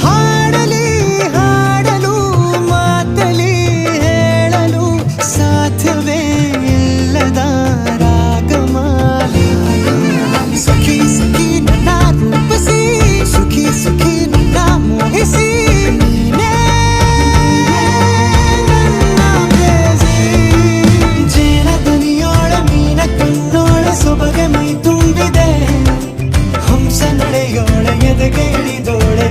ಹಾಡಲಿ ಹಾಡಲು ಮಾತಲಿ ಹೇಳಲು ಸಾಧ್ಯವೇ ಇಲ್ಲದ ರಾಗಮಾಲಿ ಸಖಿ ಸಖಿ ನನ್ನ ರೂಪಿಸಿ ಸುಖಿ ಸುಖಿ ನನ್ನ ಮೋಹಿಸಿ ನೀನೇ ನನ್ನ ಪ್ರೇಯಸಿ. ಜೇನ ದನಿಯೋಳ ಮೀನ ಕಣ್ಣೋಳ ಸೊಬಗೆ ಮೈ ತುಂಬಿದೆ ಹಂಸ ನಡೆಯೋಳ ಎದೆಗೆ ಇಳಿದೋಳೆ